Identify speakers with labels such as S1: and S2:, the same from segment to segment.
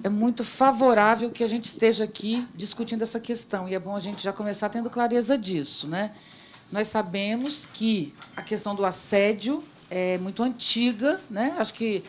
S1: é muito favorável que a gente esteja aqui discutindo essa questão, e é bom a gente já começar tendo clareza disso, né? Nós sabemos que a questão do assédio é muito antiga, né? Acho que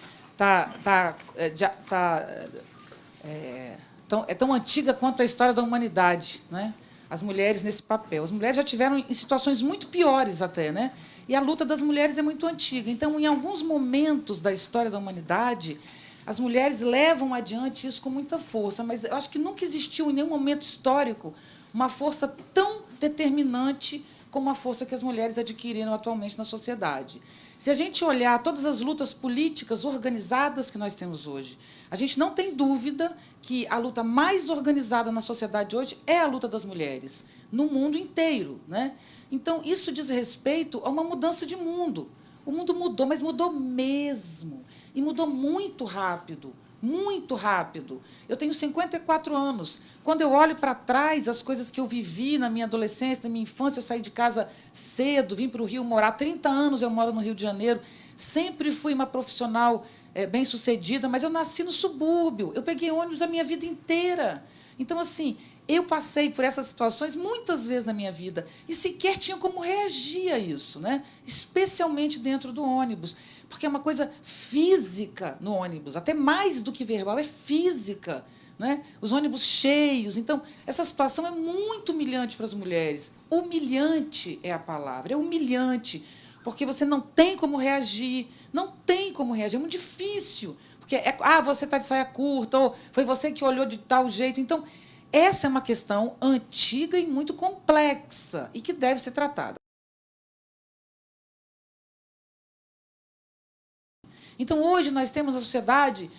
S1: é tão antiga quanto a história da humanidade, né? As mulheres nesse papel. As mulheres já tiveram em situações muito piores até, né? E a luta das mulheres é muito antiga. Então, em alguns momentos da história da humanidade, as mulheres levam adiante isso com muita força, mas eu acho que nunca existiu em nenhum momento histórico uma força tão determinante como a força que as mulheres adquiriram atualmente na sociedade. Se a gente olhar todas as lutas políticas organizadas que nós temos hoje, a gente não tem dúvida que a luta mais organizada na sociedade hoje é a luta das mulheres, no mundo inteiro, né? Então, isso diz respeito a uma mudança de mundo. O mundo mudou, mas mudou mesmo. E mudou muito rápido, muito rápido. Eu tenho 54 anos. Quando eu olho para trás, as coisas que eu vivi na minha adolescência, na minha infância, eu saí de casa cedo, vim para o Rio morar. 30 anos eu moro no Rio de Janeiro. Sempre fui uma profissional bem-sucedida, mas eu nasci no subúrbio. Eu peguei ônibus a minha vida inteira. Então, assim, eu passei por essas situações muitas vezes na minha vida e sequer tinha como reagir a isso, né? Especialmente dentro do ônibus, porque é uma coisa física no ônibus, até mais do que verbal, é física, né? Os ônibus cheios. Então, essa situação é muito humilhante para as mulheres. Humilhante é a palavra, é humilhante, porque você não tem como reagir, não tem como reagir, é muito difícil, porque você está de saia curta, ou foi você que olhou de tal jeito. Então, essa é uma questão antiga e muito complexa e que deve ser tratada. Então, hoje, nós temos na sociedade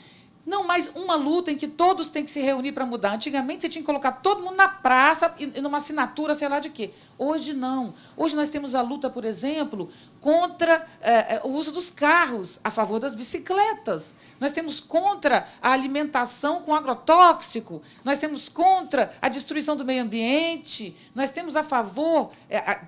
S1: não mais uma luta em que todos têm que se reunir para mudar. Antigamente, você tinha que colocar todo mundo na praça e numa assinatura, sei lá de quê. Hoje, não. Hoje, nós temos a luta, por exemplo, contra o uso dos carros, a favor das bicicletas. Nós temos contra a alimentação com agrotóxico. Nós temos contra a destruição do meio ambiente. Nós temos a favor,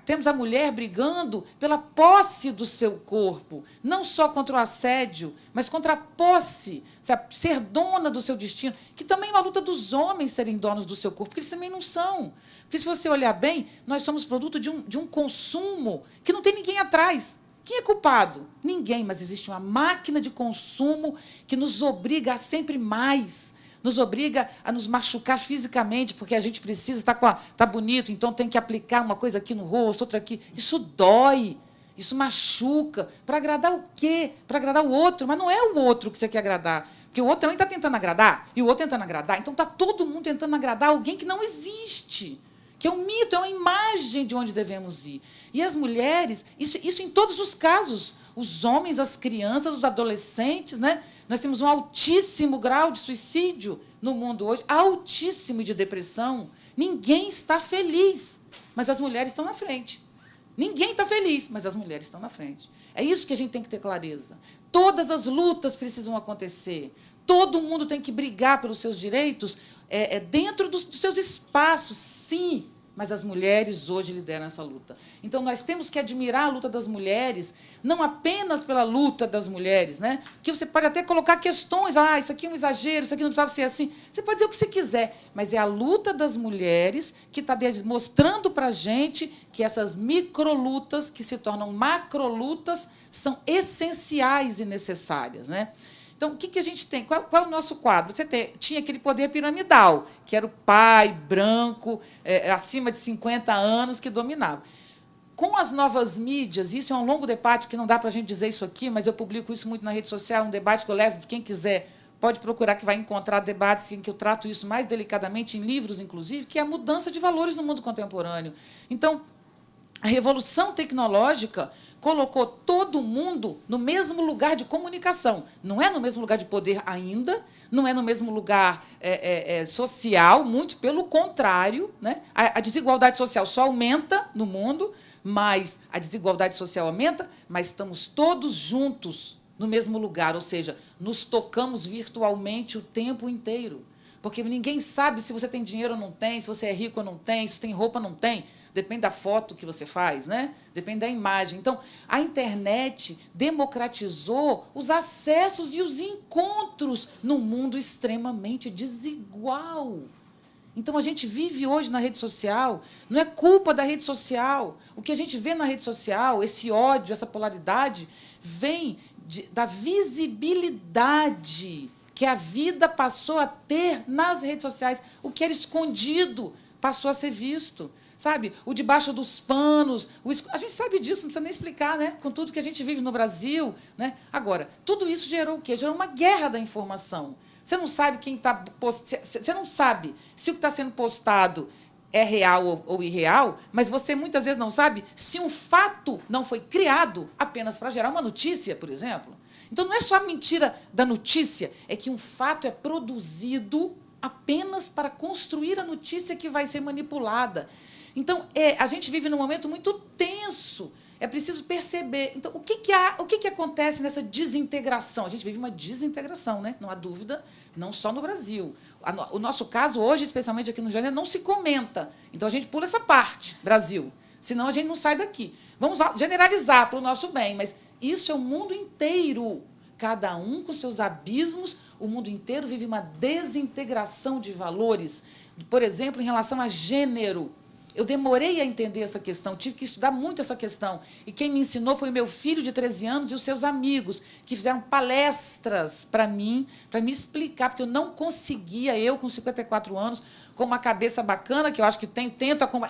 S1: temos a mulher brigando pela posse do seu corpo. Não só contra o assédio, mas contra a posse, ser dona do seu destino, que também é uma luta dos homens serem donos do seu corpo, porque eles também não são. Porque, se você olhar bem, nós somos produto de um consumo que não tem ninguém atrás. Quem é culpado? Ninguém, mas existe uma máquina de consumo que nos obriga a sempre mais, nos obriga a nos machucar fisicamente, porque a gente precisa tá bonito, então tem que aplicar uma coisa aqui no rosto, outra aqui. Isso dói. Isso machuca. Para agradar o quê? Para agradar o outro. Mas não é o outro que você quer agradar. Porque o outro também está tentando agradar, e o outro tentando agradar. Então, está todo mundo tentando agradar alguém que não existe, que é um mito, é uma imagem de onde devemos ir. E as mulheres, isso em todos os casos, os homens, as crianças, os adolescentes, né? Nós temos um altíssimo grau de suicídio no mundo hoje, altíssimo, de depressão. Ninguém está feliz, mas as mulheres estão na frente. Ninguém está feliz, mas as mulheres estão na frente. É isso que a gente tem que ter clareza. Todas as lutas precisam acontecer. Todo mundo tem que brigar pelos seus direitos dentro dos seus espaços, sim, mas as mulheres hoje lideram essa luta. Então, nós temos que admirar a luta das mulheres, não apenas pela luta das mulheres, né? Porque você pode até colocar questões, isso aqui é um exagero, isso aqui não precisava ser assim. Você pode dizer o que você quiser, mas é a luta das mulheres que está mostrando para a gente que essas microlutas, que se tornam macrolutas, são essenciais e necessárias, né? Então, o que a gente tem? Qual é o nosso quadro? Tinha aquele poder piramidal, que era o pai branco, acima de 50 anos, que dominava. Com as novas mídias, isso é um longo debate, que não dá para a gente dizer isso aqui, mas eu publico isso muito na rede social, um debate que eu levo, quem quiser pode procurar, que vai encontrar debates em que eu trato isso mais delicadamente, em livros, inclusive, que é a mudança de valores no mundo contemporâneo. Então, a revolução tecnológica colocou todo mundo no mesmo lugar de comunicação. Não é no mesmo lugar de poder ainda, não é no mesmo lugar social, muito pelo contrário, né? A desigualdade social só aumenta no mundo, mas a desigualdade social aumenta, mas estamos todos juntos no mesmo lugar, ou seja, nos tocamos virtualmente o tempo inteiro. Porque ninguém sabe se você tem dinheiro ou não tem, se você é rico ou não tem, se tem roupa ou não tem. depende da foto que você faz, né? Depende da imagem. Então, a internet democratizou os acessos e os encontros num mundo extremamente desigual. Então, a gente vive hoje na rede social, não é culpa da rede social. O que a gente vê na rede social, esse ódio, essa polaridade, vem da visibilidade que a vida passou a ter nas redes sociais. O que era escondido passou a ser visto. Sabe? O debaixo dos panos. A gente sabe disso, não precisa nem explicar, né? Com tudo que a gente vive no Brasil. Né? Agora, tudo isso gerou o quê? Gerou uma guerra da informação. Você não sabe quem está você não sabe se o que está sendo postado é real ou irreal, mas você muitas vezes não sabe se um fato não foi criado apenas para gerar uma notícia, por exemplo. Então, não é só a mentira da notícia, é que um fato é produzido apenas para construir a notícia que vai ser manipulada. Então, a gente vive num momento muito tenso. É preciso perceber. Então, o que acontece nessa desintegração? A gente vive uma desintegração, né? Não há dúvida, não só no Brasil. O nosso caso hoje, especialmente aqui no Rio de Janeiro, não se comenta. Então, a gente pula essa parte, Brasil. Senão, a gente não sai daqui. Vamos generalizar para o nosso bem, mas isso é o mundo inteiro. Cada um com seus abismos, o mundo inteiro vive uma desintegração de valores. Por exemplo, em relação a gênero. Eu demorei a entender essa questão, tive que estudar muito essa questão. E quem me ensinou foi o meu filho de 13 anos e os seus amigos, que fizeram palestras para mim explicar, porque eu não conseguia, eu com 54 anos, com uma cabeça bacana, que eu acho que tenho,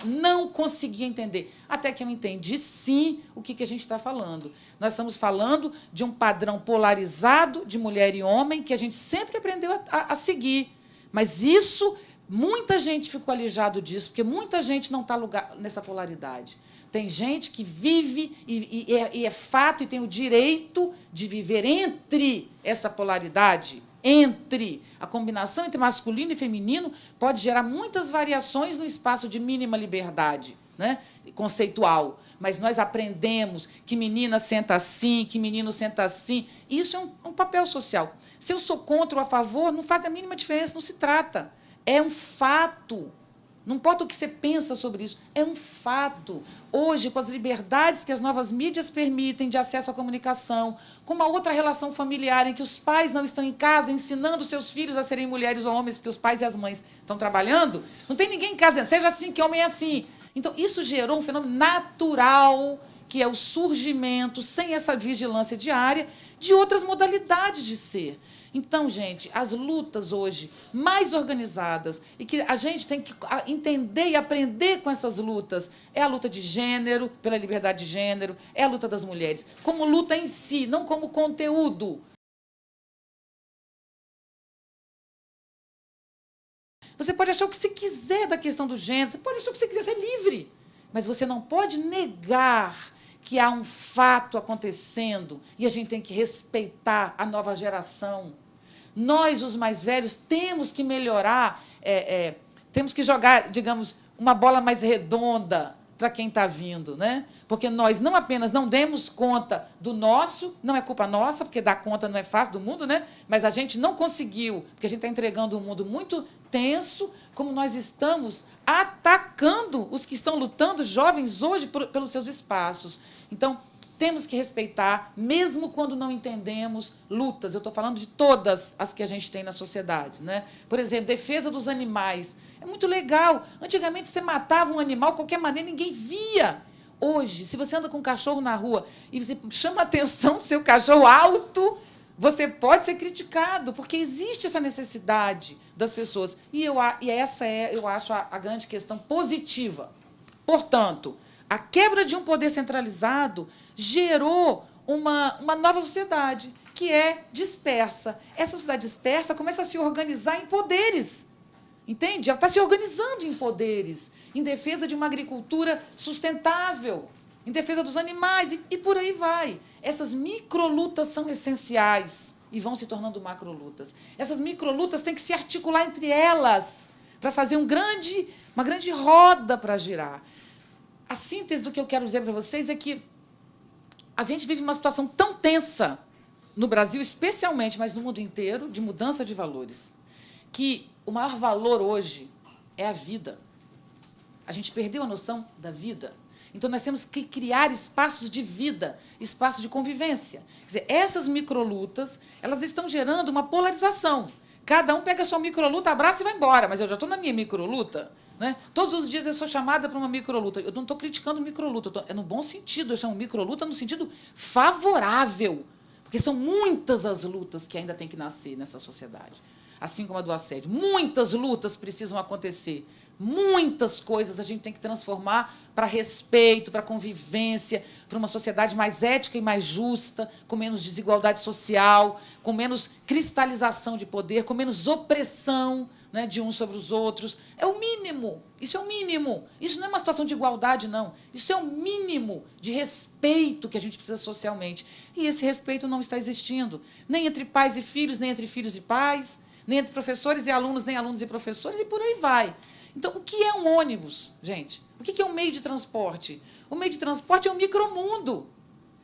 S1: não conseguia entender. Até que eu entendi, sim, o que a gente está falando. Nós estamos falando de um padrão polarizado de mulher e homem, que a gente sempre aprendeu a seguir. Mas isso... Muita gente ficou alijado disso, porque muita gente não está nessa polaridade. Tem gente que vive e é fato e tem o direito de viver entre essa polaridade, entre a combinação entre masculino e feminino pode gerar muitas variações no espaço de mínima liberdade, né, conceitual. Mas nós aprendemos que menina senta assim, que menino senta assim. Isso é um papel social. Se eu sou contra ou a favor, não faz a mínima diferença, não se trata. É um fato. Não importa o que você pensa sobre isso, é um fato. Hoje, com as liberdades que as novas mídias permitem de acesso à comunicação, com uma outra relação familiar em que os pais não estão em casa ensinando seus filhos a serem mulheres ou homens, porque os pais e as mães estão trabalhando, não tem ninguém em casa dizendo, seja assim, que homem é assim. Então, isso gerou um fenômeno natural, que é o surgimento, sem essa vigilância diária, de outras modalidades de ser. Então, gente, as lutas hoje mais organizadas e que a gente tem que entender e aprender com essas lutas é a luta de gênero, pela liberdade de gênero, é a luta das mulheres, como luta em si, não como conteúdo. Você pode achar o que você quiser da questão do gênero, você pode achar o que você quiser, você é livre, mas você não pode negar que há um fato acontecendo e a gente tem que respeitar a nova geração. Nós, os mais velhos, temos que melhorar, temos que jogar, digamos, uma bola mais redonda para quem está vindo, né? Porque nós não apenas não demos conta do nosso, não é culpa nossa, porque dar conta não é fácil do mundo, né? Mas a gente não conseguiu, porque a gente está entregando um mundo muito tenso, como nós estamos atacando os que estão lutando, jovens, hoje, pelos seus espaços. Então, temos que respeitar, mesmo quando não entendemos lutas. Eu estou falando de todas as que a gente tem na sociedade, né? Por exemplo, defesa dos animais. É muito legal. Antigamente, você matava um animal de qualquer maneira, ninguém via. Hoje, se você anda com um cachorro na rua e você chama a atenção do seu cachorro alto, você pode ser criticado, porque existe essa necessidade das pessoas. E essa é, eu acho, a grande questão positiva. Portanto, a quebra de um poder centralizado gerou uma nova sociedade, que é dispersa. Essa sociedade dispersa começa a se organizar em poderes. Entende? Ela está se organizando em poderes, em defesa de uma agricultura sustentável, em defesa dos animais, e por aí vai. Essas microlutas são essenciais e vão se tornando macrolutas. Essas microlutas têm que se articular entre elas para fazer uma grande roda para girar. A síntese do que eu quero dizer para vocês é que a gente vive uma situação tão tensa, no Brasil especialmente, mas no mundo inteiro, de mudança de valores, que o maior valor hoje é a vida. A gente perdeu a noção da vida. Então, nós temos que criar espaços de vida, espaços de convivência. Quer dizer, essas microlutas, elas estão gerando uma polarização. Cada um pega a sua microluta, abraça e vai embora. Mas eu já estou na minha microluta. Né? Todos os dias eu sou chamada para uma microluta. Eu não estou criticando microluta, é no bom sentido. Eu chamo microluta no sentido favorável. Porque são muitas as lutas que ainda têm que nascer nessa sociedade. Assim como a do assédio. Muitas lutas precisam acontecer. Muitas coisas a gente tem que transformar para respeito, para convivência, para uma sociedade mais ética e mais justa, com menos desigualdade social, com menos cristalização de poder, com menos opressão, né, de uns sobre os outros. É o mínimo. Isso é o mínimo. Isso não é uma situação de igualdade, não. Isso é o mínimo de respeito que a gente precisa socialmente. E esse respeito não está existindo, nem entre pais e filhos, nem entre filhos e pais, nem entre professores e alunos, nem alunos e professores, e por aí vai. Então, o que é um ônibus, gente? O que é um meio de transporte? O meio de transporte é um micromundo.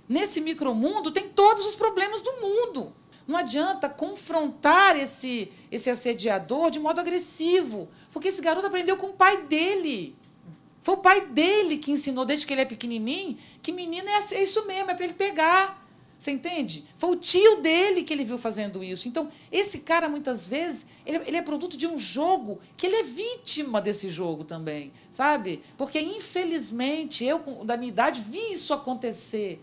S1: Nesse micromundo tem todos os problemas do mundo. Não adianta confrontar esse assediador de modo agressivo, porque esse garoto aprendeu com o pai dele. Foi o pai dele que ensinou, desde que ele é pequenininho, que menina é isso mesmo, é para ele pegar. Você entende? Foi o tio dele que ele viu fazendo isso. Então, esse cara, muitas vezes, ele é produto de um jogo, que ele é vítima desse jogo também, sabe? Porque, infelizmente, eu, da minha idade, vi isso acontecer.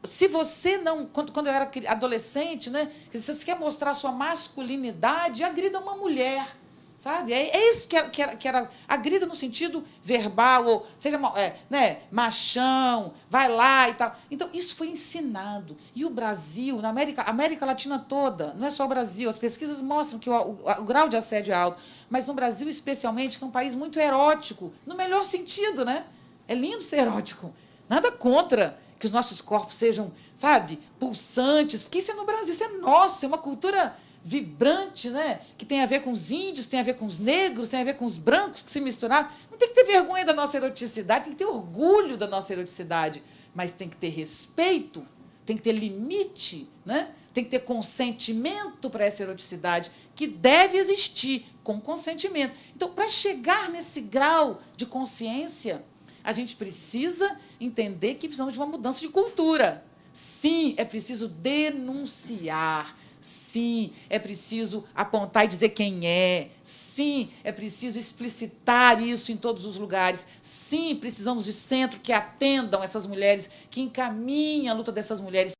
S1: Se você não... Quando eu era adolescente, né, se você quer mostrar a sua masculinidade, agrida uma mulher. Sabe? É isso que era agrida no sentido verbal, ou seja, né, machão, vai lá e tal. Então, isso foi ensinado. E o Brasil, na América Latina toda, não é só o Brasil, as pesquisas mostram que o grau de assédio é alto, mas no Brasil, especialmente, que é um país muito erótico, no melhor sentido, né? É lindo ser erótico. Nada contra que os nossos corpos sejam, sabe, pulsantes, porque isso é no Brasil, isso é nosso, é uma cultura vibrante, né? Que tem a ver com os índios, tem a ver com os negros, tem a ver com os brancos que se misturaram. Não tem que ter vergonha da nossa eroticidade, tem que ter orgulho da nossa eroticidade, mas tem que ter respeito, tem que ter limite, né? Tem que ter consentimento para essa eroticidade, que deve existir com consentimento. Então, para chegar nesse grau de consciência, a gente precisa entender que precisamos de uma mudança de cultura. Sim, é preciso denunciar. Sim, é preciso apontar e dizer quem é. Sim, é preciso explicitar isso em todos os lugares. Sim, precisamos de centros que atendam essas mulheres, que encaminhem a luta dessas mulheres.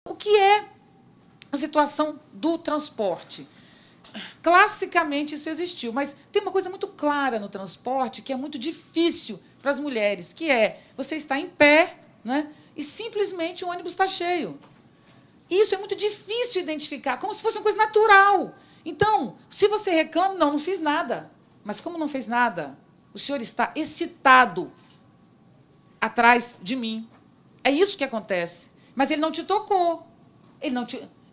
S1: O que é a situação do transporte? Classicamente isso existiu, mas tem uma coisa muito clara no transporte que é muito difícil para as mulheres, que é você está em pé, né? E simplesmente o ônibus está cheio. Isso é muito difícil identificar, como se fosse uma coisa natural. Então, se você reclama, não fiz nada. Mas como não fez nada, o senhor está excitado atrás de mim. É isso que acontece. Mas ele não te tocou.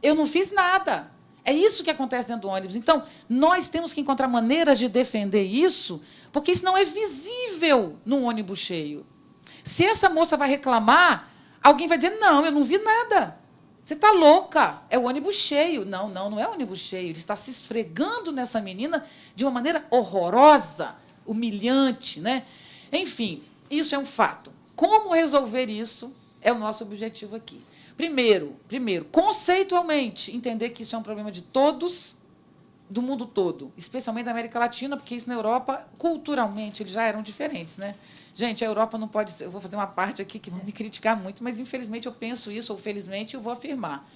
S1: Eu não fiz nada. É isso que acontece dentro do ônibus. Então, nós temos que encontrar maneiras de defender isso, porque isso não é visível num ônibus cheio. Se essa moça vai reclamar, alguém vai dizer, não, eu não vi nada. Você está louca, é o ônibus cheio. Não é o ônibus cheio. Ele está se esfregando nessa menina de uma maneira horrorosa, humilhante, né? Enfim, isso é um fato. Como resolver isso é o nosso objetivo aqui. Primeiro, conceitualmente, entender que isso é um problema de todos, do mundo todo, especialmente da América Latina, porque isso na Europa, culturalmente, eles já eram diferentes, né? Gente, a Europa não pode ser... Eu vou fazer uma parte aqui que vão me criticar muito, mas, infelizmente, eu penso isso, ou felizmente, eu vou afirmar.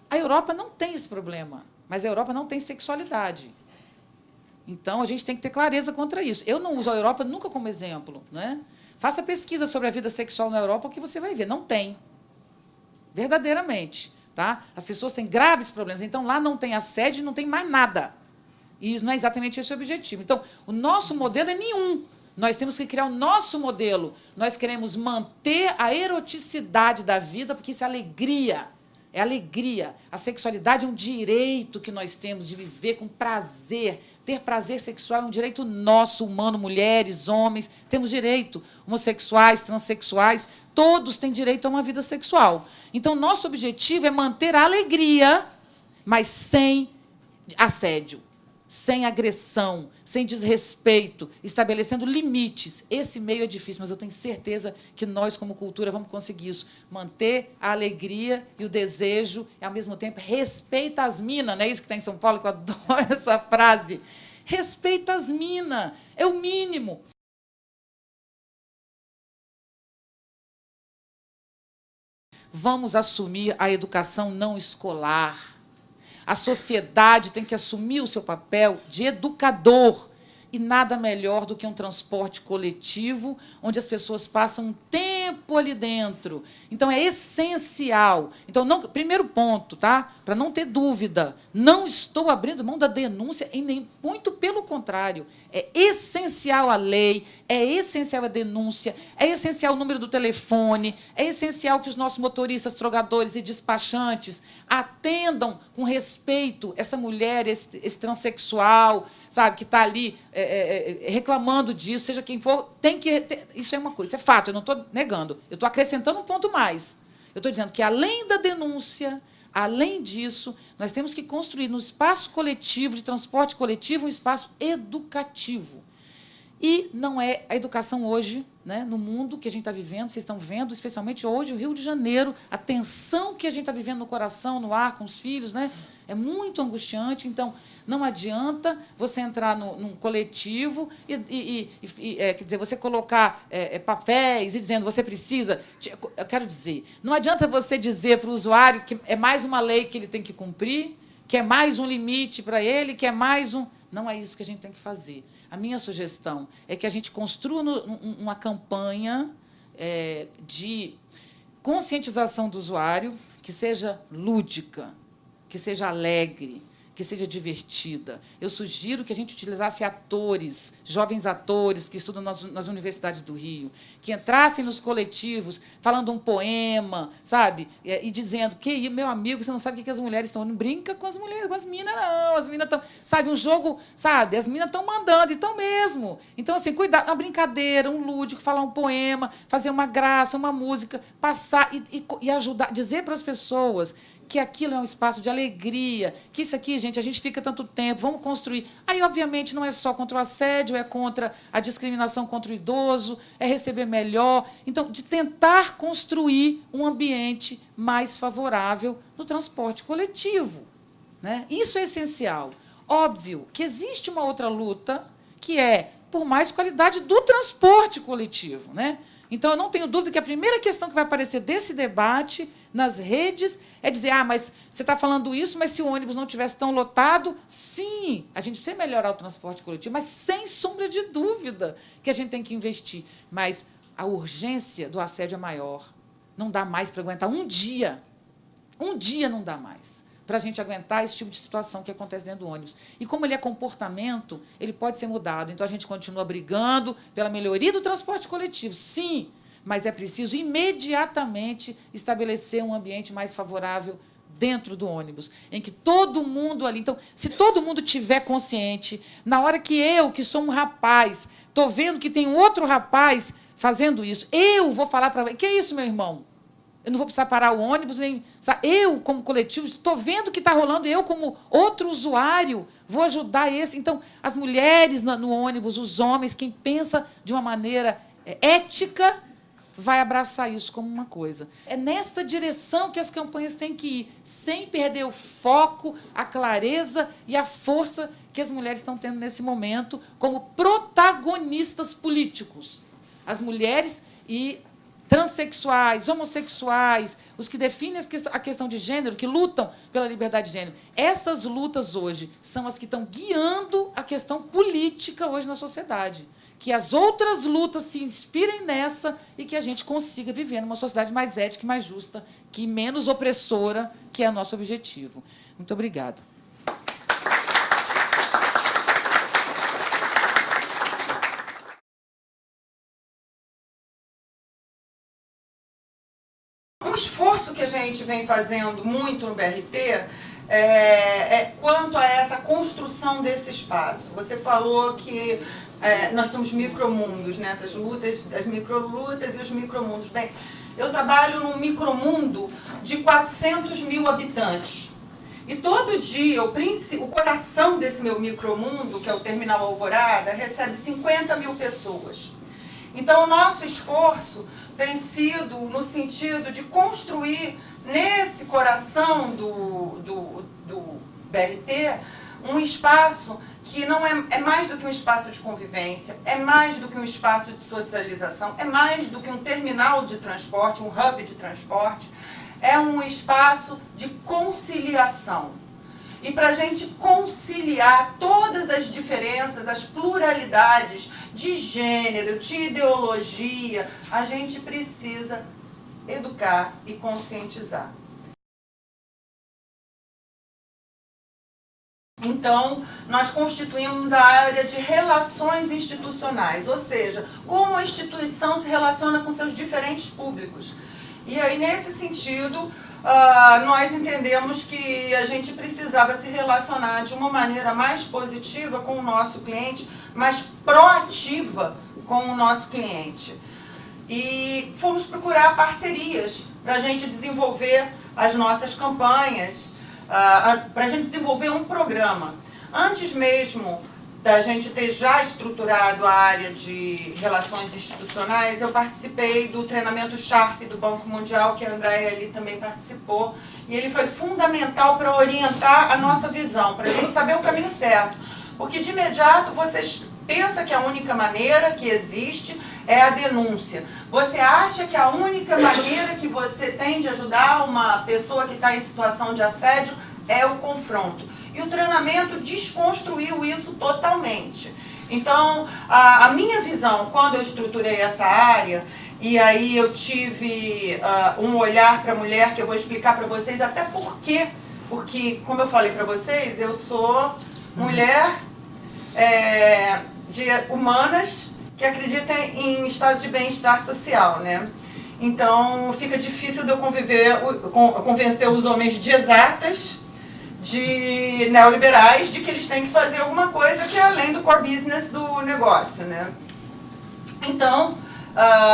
S1: A Europa não tem esse problema, mas a Europa não tem sexualidade. Então, a gente tem que ter clareza contra isso. Eu não uso a Europa nunca como exemplo, né? Faça pesquisa sobre a vida sexual na Europa, que você vai ver. Não tem. Verdadeiramente. Tá? As pessoas têm graves problemas. Então, lá não tem assédio, não tem mais nada. E não é exatamente esse o objetivo. Então, o nosso modelo é nenhum. Nós temos que criar o nosso modelo. Nós queremos manter a eroticidade da vida, porque isso é alegria. É alegria. A sexualidade é um direito que nós temos de viver com prazer. Ter prazer sexual é um direito nosso, humano, mulheres, homens. Temos direito. Homossexuais, transexuais, todos têm direito a uma vida sexual. Então, nosso objetivo é manter a alegria, mas sem assédio. sem agressão, sem desrespeito, estabelecendo limites. Esse meio é difícil, mas eu tenho certeza que nós, como cultura, vamos conseguir isso. Manter a alegria e o desejo, e, ao mesmo tempo, respeita as minas. Não é isso que tem em São Paulo, que eu adoro essa frase. Respeita as minas, é o mínimo. Vamos assumir a educação não escolar. A sociedade tem que assumir o seu papel de educador. E nada melhor do que um transporte coletivo, onde as pessoas passam um tempo ali dentro. Então, é essencial. Então, primeiro ponto, tá? Para não ter dúvida, não estou abrindo mão da denúncia, e nem muito pelo contrário. É essencial a lei, é essencial a denúncia, é essencial o número do telefone, é essencial que os nossos motoristas, trogadores e despachantes atendam com respeito essa mulher, esse transexual, sabe, que está ali reclamando disso, seja quem for, tem que ter, isso é uma coisa, isso é fato, eu não estou negando, eu estou acrescentando um ponto mais. Eu estou dizendo que, além da denúncia, além disso, nós temos que construir no espaço coletivo, de transporte coletivo, um espaço educativo. E não é a educação hoje, né, no mundo que a gente está vivendo, vocês estão vendo, especialmente hoje, o Rio de Janeiro, a tensão que a gente está vivendo no coração, no ar, com os filhos, né, é muito angustiante. Então, não adianta você entrar num coletivo quer dizer, você colocar papéis e dizendo você precisa. Eu quero dizer, não adianta você dizer para o usuário que é mais uma lei que ele tem que cumprir, que é mais um limite para ele, que é mais um... Não é isso que a gente tem que fazer. A minha sugestão é que a gente construa uma campanha de conscientização do usuário que seja lúdica, que seja alegre, que seja divertida. Eu sugiro que a gente utilizasse atores, jovens atores que estudam nas universidades do Rio, que entrassem nos coletivos falando um poema, sabe? E dizendo que, meu amigo, você não sabe o que as mulheres estão... Não brinca com as mulheres, com as minas, não. As minas estão... Sabe, um jogo, sabe? As minas estão mandando, e estão mesmo. Então, assim, cuidado, uma brincadeira, um lúdico, falar um poema, fazer uma graça, uma música, passar e ajudar, dizer para as pessoas que aquilo é um espaço de alegria, que isso aqui, gente, a gente fica tanto tempo, vamos construir. Aí, obviamente, não é só contra o assédio, é contra a discriminação contra o idoso, é receber melhor. Então, de tentar construir um ambiente mais favorável no transporte coletivo, né? Isso é essencial. Óbvio que existe uma outra luta, que é por mais qualidade do transporte coletivo, né? Então, eu não tenho dúvida que a primeira questão que vai aparecer desse debate nas redes é dizer, mas você está falando isso, mas se o ônibus não tivesse tão lotado, sim, a gente precisa melhorar o transporte coletivo, mas sem sombra de dúvida que a gente tem que investir. Mas a urgência do assédio é maior. Não dá mais para aguentar um dia. Um dia não dá mais para a gente aguentar esse tipo de situação que acontece dentro do ônibus. E como ele é comportamento, ele pode ser mudado. Então, a gente continua brigando pela melhoria do transporte coletivo, sim, mas é preciso imediatamente estabelecer um ambiente mais favorável dentro do ônibus, em que todo mundo ali... Então, se todo mundo tiver consciente, na hora que eu, que sou um rapaz, estou vendo que tem outro rapaz fazendo isso, eu vou falar para ele, que é isso, meu irmão? Eu não vou precisar parar o ônibus, nem... Eu, como coletivo, estou vendo o que está rolando, eu, como outro usuário, vou ajudar esse. Então, as mulheres no ônibus, os homens, quem pensa de uma maneira ética, vai abraçar isso como uma coisa. É nessa direção que as campanhas têm que ir, sem perder o foco, a clareza e a força que as mulheres estão tendo nesse momento como protagonistas políticos. As mulheres e transexuais, homossexuais, os que definem a questão de gênero, que lutam pela liberdade de gênero. Essas lutas hoje são as que estão guiando a questão política hoje na sociedade. Que as outras lutas se inspirem nessa e que a gente consiga viver numa sociedade mais ética e mais justa, que menos opressora, que é o nosso objetivo. Muito obrigada.
S2: Um esforço que a gente vem fazendo muito no BRT quanto a essa construção desse espaço. Você falou que nós somos micromundos, né? Essas lutas, as microlutas e os micromundos. Bem, eu trabalho num micromundo de 400 mil habitantes. E todo dia, o coração desse meu micromundo, que é o Terminal Alvorada, recebe 50 mil pessoas. Então, o nosso esforço tem sido no sentido de construir, nesse coração do BRT, um espaço que não é mais do que um espaço de convivência, é mais do que um espaço de socialização, é mais do que um terminal de transporte, um hub de transporte, é um espaço de conciliação. E para a gente conciliar todas as diferenças, as pluralidades de gênero, de ideologia, a gente precisa educar e conscientizar. Então, nós constituímos a área de relações institucionais, ou seja, como a instituição se relaciona com seus diferentes públicos. E aí, nesse sentido, nós entendemos que a gente precisava se relacionar de uma maneira mais positiva com o nosso cliente, mais proativa com o nosso cliente. E fomos procurar parcerias para a gente desenvolver as nossas campanhas, para a gente desenvolver um programa. Antes mesmo da gente ter já estruturado a área de relações institucionais, eu participei do treinamento Sharp do Banco Mundial, que a Andréia ali também participou, e ele foi fundamental para orientar a nossa visão, para a gente saber o caminho certo. Porque de imediato você pensa que a única maneira que existe é a denúncia. Você acha que a única maneira que você tem de ajudar uma pessoa que está em situação de assédio é o confronto. E o treinamento desconstruiu isso totalmente. Então, a minha visão, quando eu estruturei essa área, e aí eu tive um olhar para a mulher, que eu vou explicar para vocês até por quê. Porque, como eu falei para vocês, eu sou mulher de humanas que acredita em estado de bem-estar social, né? Então, fica difícil de eu convencer os homens de exatas, de neoliberais, de que eles têm que fazer alguma coisa que é além do core business do negócio, né? Então,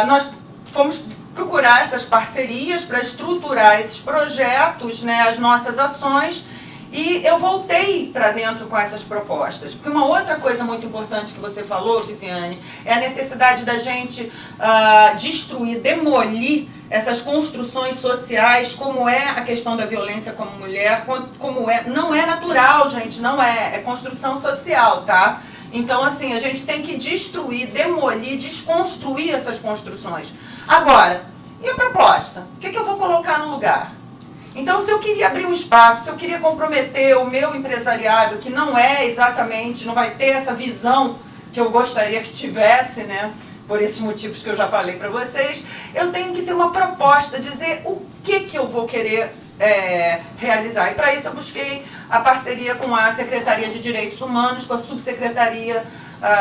S2: nós fomos procurar essas parcerias para estruturar esses projetos, né, as nossas ações, e eu voltei para dentro com essas propostas. Porque uma outra coisa muito importante que você falou, Viviane, é a necessidade da gente destruir, demolir essas construções sociais, como é a questão da violência como mulher, não é natural, gente, não é construção social, tá? Então, assim, a gente tem que destruir, demolir, desconstruir essas construções. Agora, e a proposta? O que eu vou colocar no lugar? Então, se eu queria abrir um espaço, se eu queria comprometer o meu empresariado, que não é exatamente, não vai ter essa visão que eu gostaria que tivesse, né? Por esses motivos que eu já falei para vocês, eu tenho que ter uma proposta, dizer o que eu vou querer realizar. E para isso eu busquei a parceria com a Secretaria de Direitos Humanos, com a Subsecretaria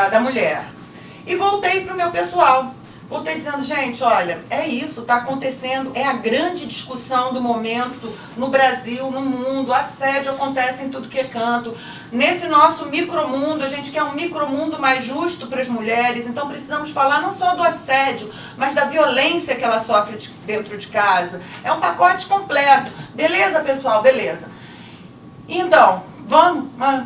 S2: da Mulher. E voltei para o meu pessoal. Voltei dizendo, gente, olha, é isso, está acontecendo, é a grande discussão do momento no Brasil, no mundo, assédio acontece em tudo que é canto. Nesse nosso micromundo, a gente quer um micromundo mais justo para as mulheres, então precisamos falar não só do assédio, mas da violência que ela sofre dentro de casa. É um pacote completo. Beleza, pessoal? Beleza. Então, vamos, mas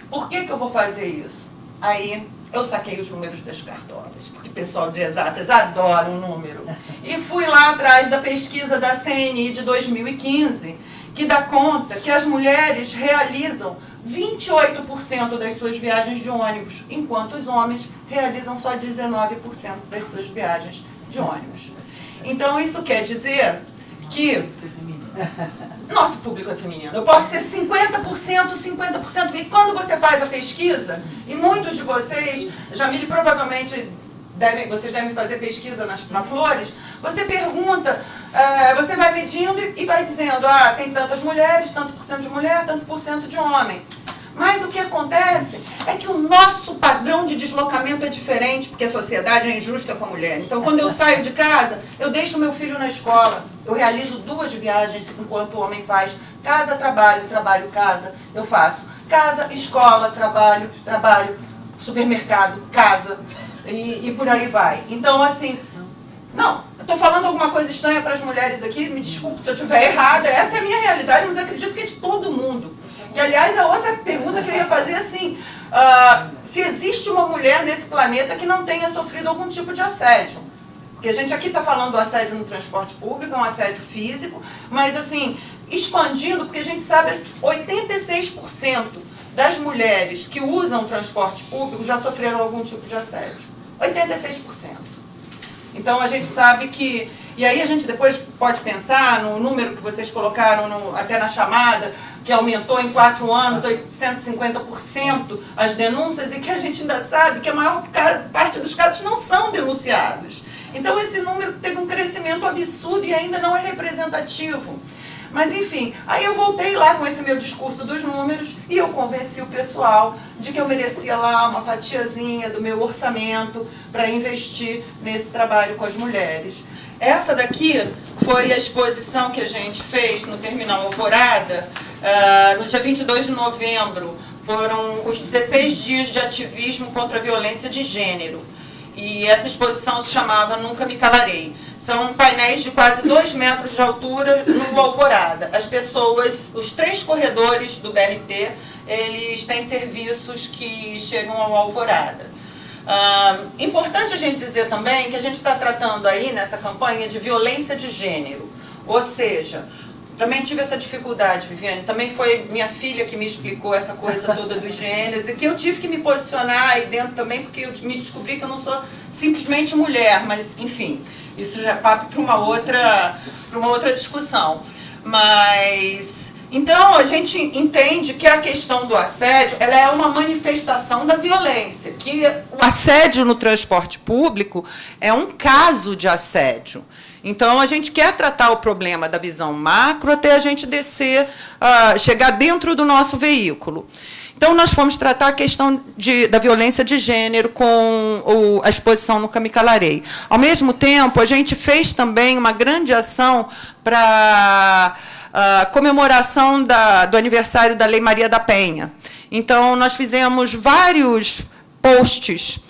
S2: por que eu vou fazer isso? Aí eu saquei os números das cartolas, porque o pessoal de exatas adora um número. E fui lá atrás da pesquisa da CNI de 2015, que dá conta que as mulheres realizam 28% das suas viagens de ônibus, enquanto os homens realizam só 19% das suas viagens de ônibus. Então, isso quer dizer que nosso público é feminino. Eu posso ser 50%, 50%, e quando você faz a pesquisa, e muitos de vocês, Jamile, provavelmente vocês devem fazer pesquisa na Flores, você pergunta, você vai medindo e vai dizendo, tem tantas mulheres, tanto por cento de mulher, tanto por cento de homem. Mas o que acontece é que o nosso padrão de deslocamento é diferente, porque a sociedade é injusta com a mulher. Então, quando eu saio de casa, eu deixo meu filho na escola. Eu realizo 2 viagens enquanto o homem faz casa, trabalho, trabalho, casa. Eu faço casa, escola, trabalho, trabalho, supermercado, casa. E por aí vai. Então, assim, Não, eu estou falando alguma coisa estranha para as mulheres aqui, me desculpe se eu estiver errada, essa é a minha realidade, mas acredito que é de todo mundo. E, aliás, a outra pergunta que eu ia fazer é assim, se existe uma mulher nesse planeta que não tenha sofrido algum tipo de assédio. Porque a gente aqui está falando do assédio no transporte público, é um assédio físico, mas assim, expandindo, porque a gente sabe que 86% das mulheres que usam o transporte público já sofreram algum tipo de assédio. 86%. Então a gente sabe que... E aí a gente depois pode pensar no número que vocês colocaram até na chamada, que aumentou em 4 anos 850% as denúncias, e que a gente ainda sabe que a maior parte dos casos não são denunciados. Então esse número teve um crescimento absurdo e ainda não é representativo. Mas enfim, aí eu voltei lá com esse meu discurso dos números e eu convenci o pessoal de que eu merecia lá uma fatiazinha do meu orçamento para investir nesse trabalho com as mulheres. Essa daqui foi a exposição que a gente fez no Terminal Alvorada, no dia 22 de novembro. Foram os 16 dias de ativismo contra a violência de gênero. E essa exposição se chamava Nunca Me Calarei. São painéis de quase 2 metros de altura no Alvorada. As pessoas, os 3 corredores do BRT, eles têm serviços que chegam ao Alvorada. Importante a gente dizer também que a gente está tratando aí nessa campanha de violência de gênero. Ou seja, também tive essa dificuldade, Viviane, também foi minha filha que me explicou essa coisa toda dos gêneros, e que eu tive que me posicionar aí dentro também, porque eu me descobri que eu não sou simplesmente mulher, mas, enfim, isso já é papo para uma outra discussão. Mas, então, a gente entende que a questão do assédio, ela é uma manifestação da violência, que o assédio no transporte público é um caso de assédio. Então, a gente quer tratar o problema da visão macro até a gente descer, chegar dentro do nosso veículo. Então, nós fomos tratar a questão da violência de gênero com a exposição Nunca Me Calarei. Ao mesmo tempo, a gente fez também uma grande ação para a comemoração do aniversário da Lei Maria da Penha. Então, nós fizemos vários posts,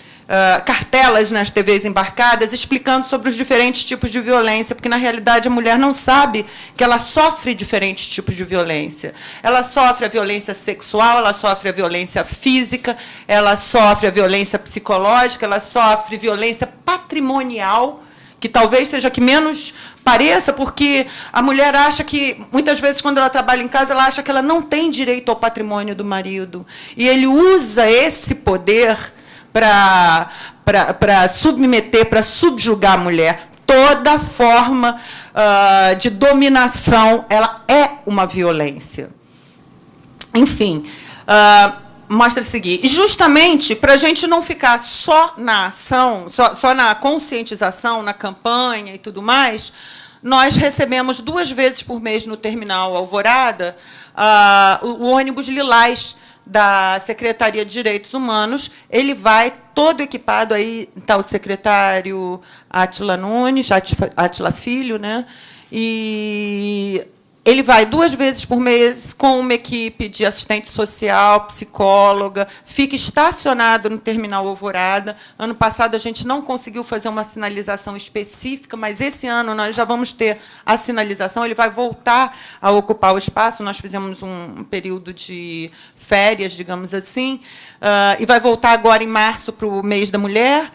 S2: cartelas nas TVs embarcadas, explicando sobre os diferentes tipos de violência, porque, na realidade, a mulher não sabe que ela sofre diferentes tipos de violência. Ela sofre a violência sexual, ela sofre a violência física, ela sofre a violência psicológica, ela sofre violência patrimonial, que talvez seja a que menos pareça, porque a mulher acha que, muitas vezes, quando ela trabalha em casa, ela acha que ela não tem direito ao patrimônio do marido. E ele usa esse poder para submeter, para subjugar a mulher. Toda forma de dominação, ela é uma violência. Enfim, mostra a seguir. E justamente para a gente não ficar só na ação, só na conscientização, na campanha e tudo mais, nós recebemos 2 vezes por mês no Terminal Alvorada o ônibus Lilás, da Secretaria de Direitos Humanos. Ele vai todo equipado, aí está o secretário Átila Nunes, Átila Filho, né? E ele vai 2 vezes por mês com uma equipe de assistente social, psicóloga, fica estacionado no Terminal Alvorada. Ano passado a gente não conseguiu fazer uma sinalização específica, mas esse ano nós já vamos ter a sinalização, ele vai voltar a ocupar o espaço. Nós fizemos um período de férias, digamos assim, e vai voltar agora em março para o mês da mulher.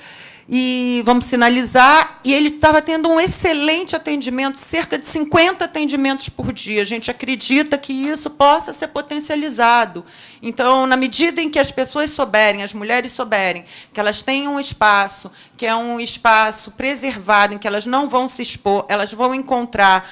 S2: E vamos sinalizar, e ele estava tendo um excelente atendimento, cerca de 50 atendimentos por dia. A gente acredita que isso possa ser potencializado. Então, na medida em que as pessoas souberem, as mulheres souberem, que elas têm um espaço, que é um espaço preservado, em que elas não vão se expor, elas vão encontrar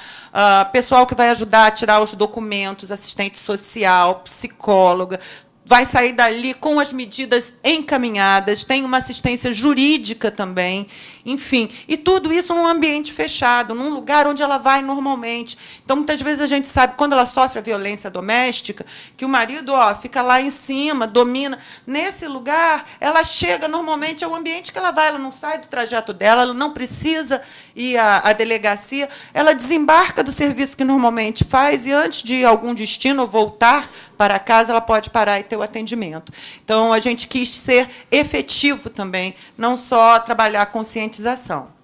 S2: pessoal que vai ajudar a tirar os documentos, assistente social, psicóloga, vai sair dali com as medidas encaminhadas, tem uma assistência jurídica também, enfim, e tudo isso num ambiente fechado, num lugar onde ela vai normalmente. Então, muitas vezes, a gente sabe, quando ela sofre a violência doméstica, que o marido fica lá em cima, domina. Nesse lugar, ela chega, normalmente, ao ambiente que ela vai, ela não sai do trajeto dela, ela não precisa ir à delegacia, ela desembarca do serviço que normalmente faz, e, antes de ir a algum destino ou voltar para casa, ela pode parar e ter o atendimento. Então, a gente quis ser efetivo também, não só trabalhar a conscientização.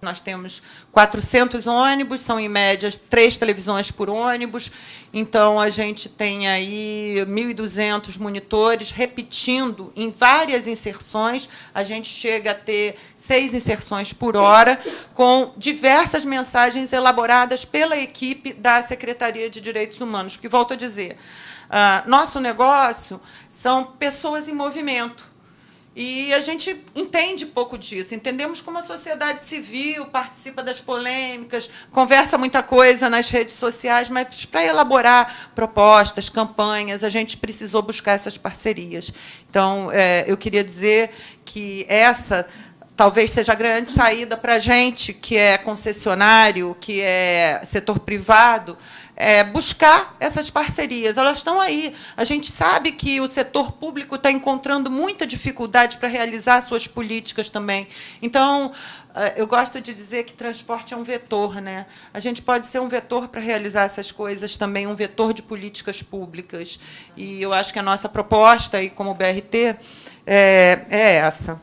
S2: nós temos 400 ônibus, são, em média, 3 televisões por ônibus, então a gente tem aí 1.200 monitores repetindo em várias inserções, a gente chega a ter 6 inserções por hora, com diversas mensagens elaboradas pela equipe da Secretaria de Direitos Humanos, porque, volto a dizer, nosso negócio são pessoas em movimento. E a gente entende pouco disso. Entendemos como a sociedade civil participa das polêmicas, conversa muita coisa nas redes sociais, mas para elaborar propostas, campanhas, a gente precisou buscar essas parcerias. Então, eu queria dizer que essa talvez seja a grande saída para a gente, que é concessionário, que é setor privado, buscar essas parcerias. Elas estão aí. A gente sabe que o setor público está encontrando muita dificuldade para realizar suas políticas também. Então, eu gosto de dizer que transporte é um vetor, né? A gente pode ser um vetor para realizar essas coisas também, um vetor de políticas públicas. E eu acho que a nossa proposta, aí, como BRT, é essa.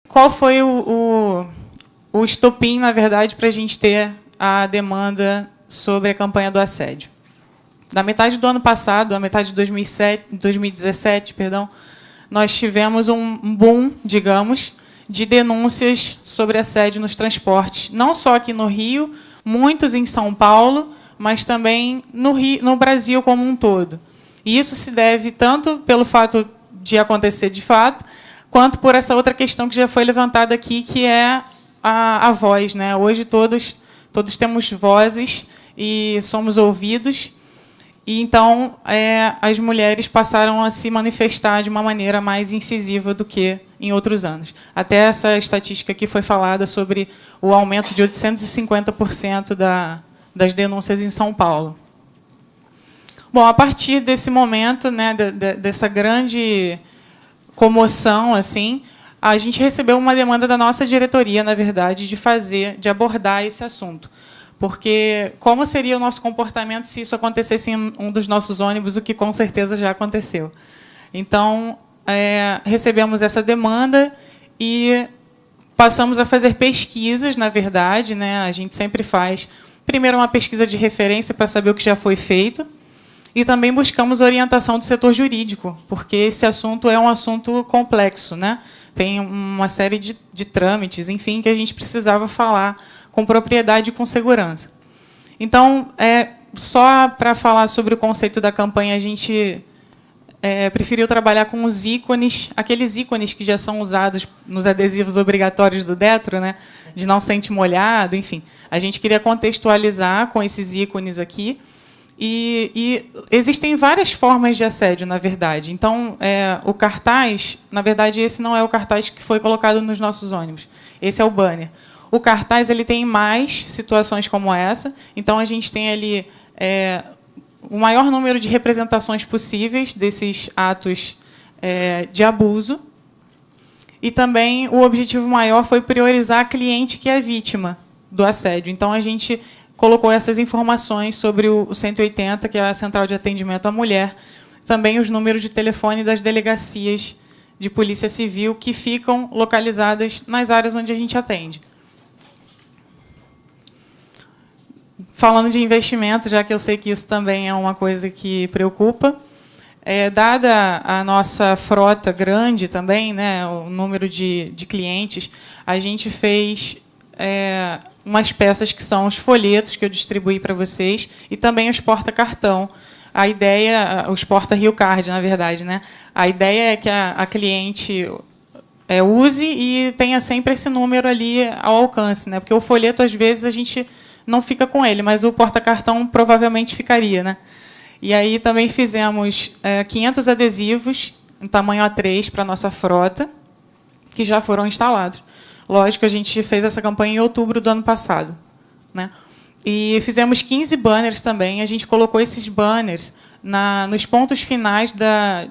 S3: Qual foi o estopim, na verdade, para a gente ter a demanda sobre a campanha do assédio? Da metade do ano passado, a metade de 2017, nós tivemos um boom, digamos, de denúncias sobre assédio nos transportes. Não só aqui no Rio, muitos em São Paulo, mas também no Brasil como um todo. E isso se deve tanto pelo fato de acontecer de fato, quanto por essa outra questão que já foi levantada aqui, que é a voz, né? Hoje todos temos vozes e somos ouvidos, e então as mulheres passaram a se manifestar de uma maneira mais incisiva do que em outros anos. Até essa estatística que foi falada sobre o aumento de 850% das denúncias em São Paulo. Bom, a partir desse momento, né, dessa grande comoção, assim, a gente recebeu uma demanda da nossa diretoria, na verdade, de abordar esse assunto. Porque como seria o nosso comportamento se isso acontecesse em um dos nossos ônibus, o que com certeza já aconteceu. Então, recebemos essa demanda e passamos a fazer pesquisas, na verdade, né? A gente sempre faz, primeiro, uma pesquisa de referência para saber o que já foi feito, e também buscamos orientação do setor jurídico, porque esse assunto é um assunto complexo, né? Tem uma série de trâmites, enfim, que a gente precisava falar com propriedade e com segurança. Então, só para falar sobre o conceito da campanha, a gente preferiu trabalhar com os ícones, aqueles ícones que já são usados nos adesivos obrigatórios do Detro, né? De não sente molhado, enfim. A gente queria contextualizar com esses ícones aqui. E existem várias formas de assédio, na verdade. Então, o cartaz, na verdade, esse não é o cartaz que foi colocado nos nossos ônibus. Esse é o banner. O cartaz ele tem mais situações como essa. Então, a gente tem ali o maior número de representações possíveis desses atos de abuso. E também o objetivo maior foi priorizar a cliente que é vítima do assédio. Então, a gente colocou essas informações sobre o 180, que é a Central de Atendimento à Mulher, também os números de telefone das delegacias de Polícia Civil que ficam localizadas nas áreas onde a gente atende. Falando de investimento, já que eu sei que isso também é uma coisa que preocupa, dada a nossa frota grande também, né, o número de clientes, a gente fez umas peças que são os folhetos que eu distribuí para vocês e também os porta-cartão. A ideia, os porta-Rio Card, na verdade, né? A ideia é que a cliente use e tenha sempre esse número ali ao alcance, né? Porque o folheto, às vezes, a gente não fica com ele, mas o porta-cartão provavelmente ficaria, né? E aí também fizemos 500 adesivos em tamanho A3 para a nossa frota, que já foram instalados. Lógico, a gente fez essa campanha em outubro do ano passado, né? E fizemos 15 banners também. A gente colocou esses banners nos pontos finais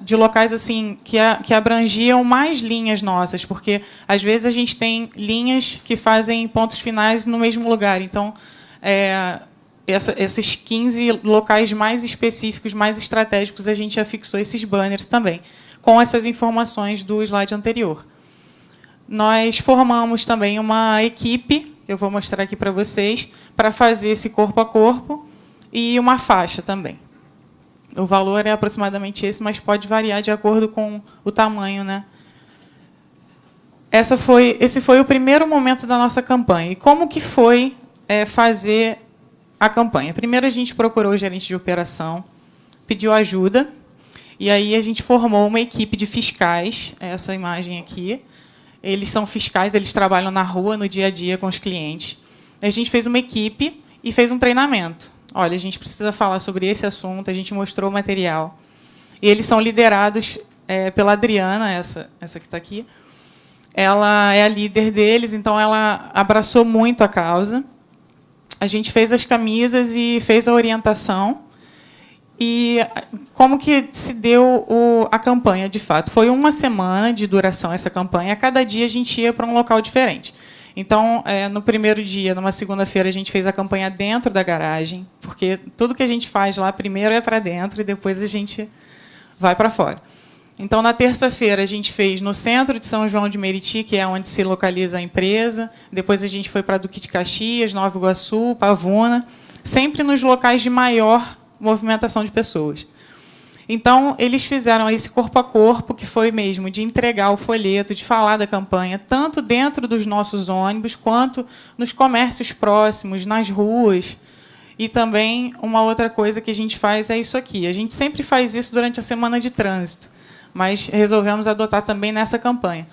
S3: de locais assim que abrangiam mais linhas nossas, porque, às vezes, a gente tem linhas que fazem pontos finais no mesmo lugar. Então, esses 15 locais mais específicos, mais estratégicos, a gente já fixou esses banners também, com essas informações do slide anterior. Nós formamos também uma equipe, eu vou mostrar aqui para vocês, para fazer esse corpo a corpo, e uma faixa também. O valor é aproximadamente esse, mas pode variar de acordo com o tamanho, né? Esse foi o primeiro momento da nossa campanha. E como que foi fazer a campanha? Primeiro, a gente procurou o gerente de operação, pediu ajuda, e aí a gente formou uma equipe de fiscais, essa imagem aqui. Eles são fiscais, eles trabalham na rua, no dia a dia, com os clientes. A gente fez uma equipe e fez um treinamento. Olha, a gente precisa falar sobre esse assunto, a gente mostrou o material. E eles são liderados pela Adriana, essa que está aqui. Ela é a líder deles, então ela abraçou muito a causa. A gente fez as camisas e fez a orientação. E como que se deu a campanha, de fato? Foi uma semana de duração essa campanha. A cada dia a gente ia para um local diferente. Então, no primeiro dia, numa segunda-feira, a gente fez a campanha dentro da garagem, porque tudo que a gente faz lá primeiro é para dentro e depois a gente vai para fora. Então, na terça-feira, a gente fez no centro de São João de Meriti, que é onde se localiza a empresa. Depois a gente foi para Duque de Caxias, Nova Iguaçu, Pavuna, sempre nos locais de maior movimentação de pessoas. Então, eles fizeram esse corpo a corpo, que foi mesmo de entregar o folheto, de falar da campanha, tanto dentro dos nossos ônibus, quanto nos comércios próximos, nas ruas. E também, uma outra coisa que a gente faz é isso aqui. A gente sempre faz isso durante a semana de trânsito, mas resolvemos adotar também nessa campanha.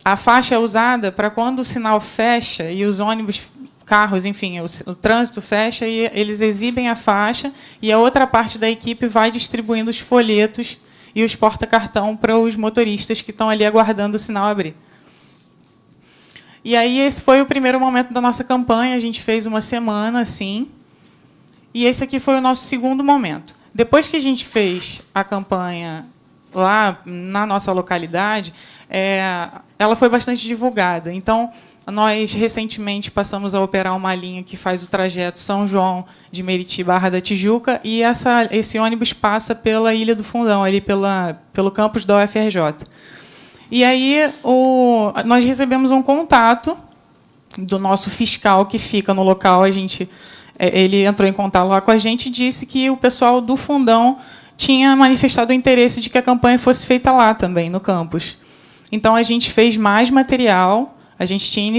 S3: A faixa é usada para quando o sinal fecha e os ônibus, carros, enfim, o trânsito fecha e eles exibem a faixa e a outra parte da equipe vai distribuindo os folhetos e os porta-cartão para os motoristas que estão ali aguardando o sinal abrir. E aí esse foi o primeiro momento da nossa campanha, a gente fez uma semana assim, e esse aqui foi o nosso segundo momento. Depois que a gente fez a campanha lá na nossa localidade, ela foi bastante divulgada. Então, nós, recentemente, passamos a operar uma linha que faz o trajeto São João de Meriti, Barra da Tijuca, e esse ônibus passa pela Ilha do Fundão, ali pelo campus da UFRJ. E aí nós recebemos um contato do nosso fiscal que fica no local. Ele entrou em contato lá com a gente e disse que o pessoal do Fundão tinha manifestado o interesse de que a campanha fosse feita lá também, no campus. Então, a gente fez mais material. A gente tinha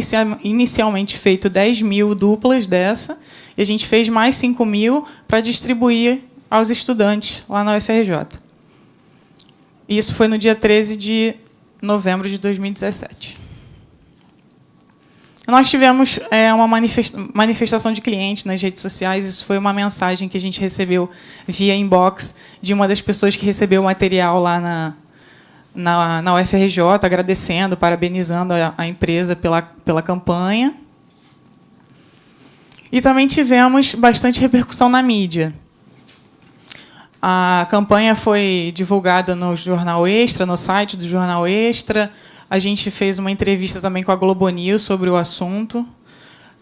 S3: inicialmente feito 10.000 duplas dessa, e a gente fez mais 5.000 para distribuir aos estudantes lá na UFRJ. Isso foi no dia 13 de novembro de 2017. Nós tivemos uma manifestação de clientes nas redes sociais. Isso foi uma mensagem que a gente recebeu via inbox de uma das pessoas que recebeu o material lá na UFRJ, agradecendo, parabenizando a empresa pela campanha. E também tivemos bastante repercussão na mídia. A campanha foi divulgada no Jornal Extra, no site do Jornal Extra. A gente fez uma entrevista também com a Globo News sobre o assunto.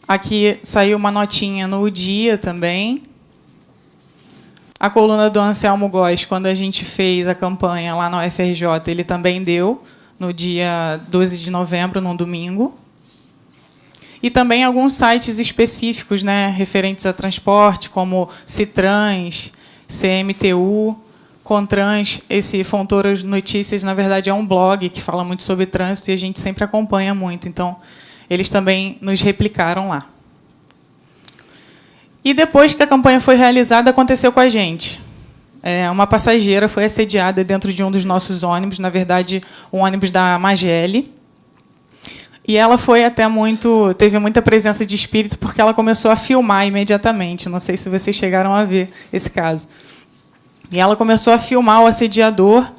S3: Aqui saiu uma notinha no Dia também. A coluna do Anselmo Góes, quando a gente fez a campanha lá na UFRJ, ele também deu, no dia 12 de novembro, num domingo. E também alguns sites específicos, né, referentes a transporte, como Citrans, CMTU, Contrans. Esse Fontoura Notícias, na verdade, é um blog que fala muito sobre trânsito e a gente sempre acompanha muito. Então, eles também nos replicaram lá. E depois que a campanha foi realizada, aconteceu com a gente. Uma passageira foi assediada dentro de um dos nossos ônibus, na verdade, um ônibus da Mageli. E ela teve muita presença de espírito, porque ela começou a filmar imediatamente. Não sei se vocês chegaram a ver esse caso. E ela começou a filmar o assediador.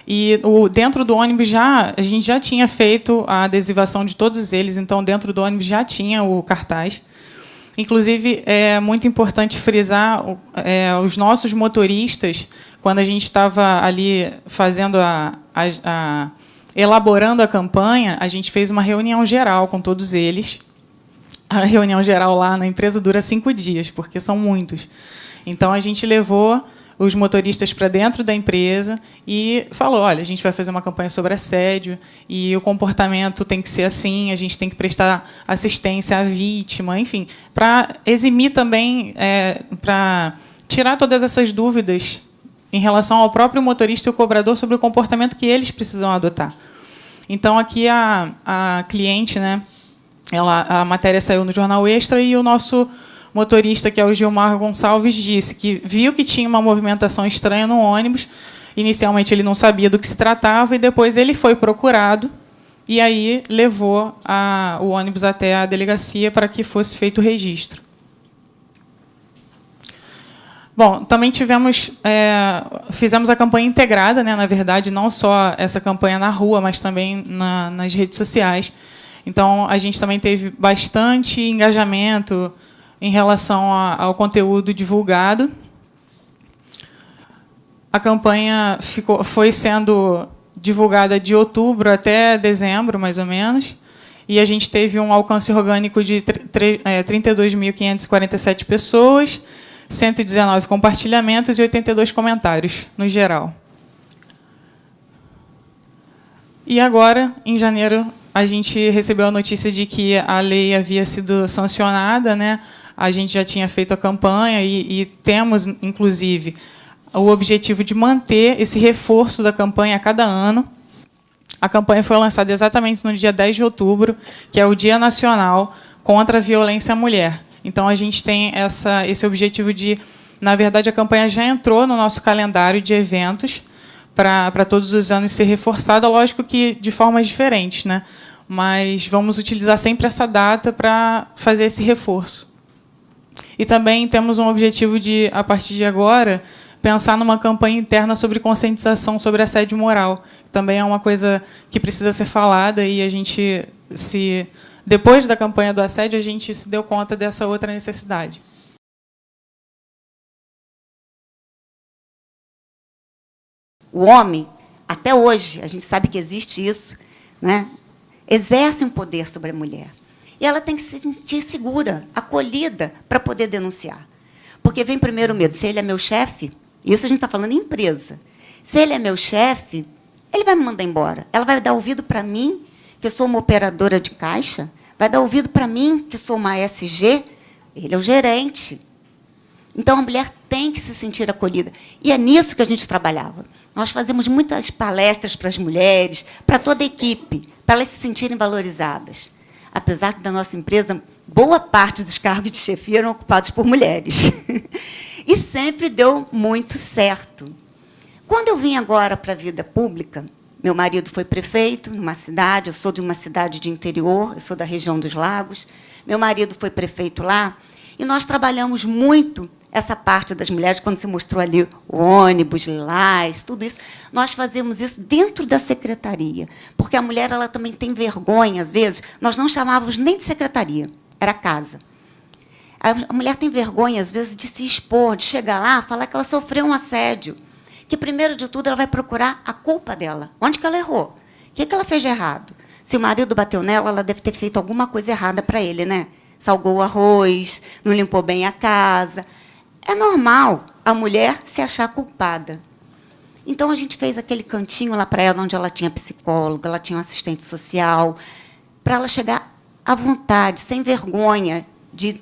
S3: E dentro do ônibus a gente já tinha feito a adesivação de todos eles, então dentro do ônibus já tinha o cartaz. Inclusive, é muito importante frisar os nossos motoristas, quando a gente estava ali fazendo elaborando a campanha, a gente fez uma reunião geral com todos eles. A reunião geral lá na empresa dura 5 dias, porque são muitos. Então, a gente levou os motoristas para dentro da empresa e falou: olha, a gente vai fazer uma campanha sobre assédio e o comportamento tem que ser assim, a gente tem que prestar assistência à vítima, enfim, para eximir também, para tirar todas essas dúvidas em relação ao próprio motorista e o cobrador sobre o comportamento que eles precisam adotar. Então, aqui a cliente, né, a matéria saiu no Jornal Extra e o nosso motorista, que é o Gilmar Gonçalves, disse que viu que tinha uma movimentação estranha no ônibus. Inicialmente, ele não sabia do que se tratava, e depois ele foi procurado, e aí levou o ônibus até a delegacia para que fosse feito o registro. Bom, também fizemos a campanha integrada, né, na verdade, não só essa campanha na rua, mas também nas redes sociais. Então, a gente também teve bastante engajamento em relação ao conteúdo divulgado. A campanha foi sendo divulgada de outubro até dezembro, mais ou menos, e a gente teve um alcance orgânico de 32.547 pessoas, 119 compartilhamentos e 82 comentários, no geral. E agora, em janeiro, a gente recebeu a notícia de que a lei havia sido sancionada, né? A gente já tinha feito a campanha e temos, inclusive, o objetivo de manter esse reforço da campanha a cada ano. A campanha foi lançada exatamente no dia 10 de outubro, que é o Dia Nacional contra a Violência à Mulher. Então, a gente tem esse objetivo de... Na verdade, a campanha já entrou no nosso calendário de eventos para todos os anos ser reforçada, lógico que de formas diferentes, né? Mas vamos utilizar sempre essa data para fazer esse reforço. E também temos um objetivo de, a partir de agora, pensar numa campanha interna sobre conscientização sobre assédio moral. Também é uma coisa que precisa ser falada e a gente, depois da campanha do assédio, a gente se deu conta dessa outra necessidade.
S4: O homem, até hoje, a gente sabe que existe isso, né, exerce um poder sobre a mulher. E ela tem que se sentir segura, acolhida, para poder denunciar. Porque vem primeiro o medo. Se ele é meu chefe, isso a gente está falando em empresa. Se ele é meu chefe, ele vai me mandar embora. Ela vai dar ouvido para mim, que eu sou uma operadora de caixa, vai dar ouvido para mim, que sou uma SG, ele é o gerente. Então, a mulher tem que se sentir acolhida. E é nisso que a gente trabalhava. Nós fazemos muitas palestras para as mulheres, para toda a equipe, para elas se sentirem valorizadas. Apesar que, da nossa empresa, boa parte dos cargos de chefia eram ocupados por mulheres. E sempre deu muito certo. Quando eu vim agora para a vida pública, meu marido foi prefeito numa cidade, eu sou de uma cidade de interior, eu sou da região dos Lagos, meu marido foi prefeito lá, e nós trabalhamos muito essa parte das mulheres, quando se mostrou ali o ônibus, lilás, tudo isso, nós fazemos isso dentro da secretaria, porque a mulher ela também tem vergonha, às vezes, nós não chamávamos nem de secretaria, era casa. A mulher tem vergonha, às vezes, de se expor, de chegar lá, falar que ela sofreu um assédio, que, primeiro de tudo, ela vai procurar a culpa dela, onde que ela errou, o que ela fez de errado. Se o marido bateu nela, ela deve ter feito alguma coisa errada para ele, né? Salgou o arroz, não limpou bem a casa. É normal a mulher se achar culpada. Então, a gente fez aquele cantinho lá para ela, onde ela tinha psicóloga, ela tinha um assistente social, para ela chegar à vontade, sem vergonha, de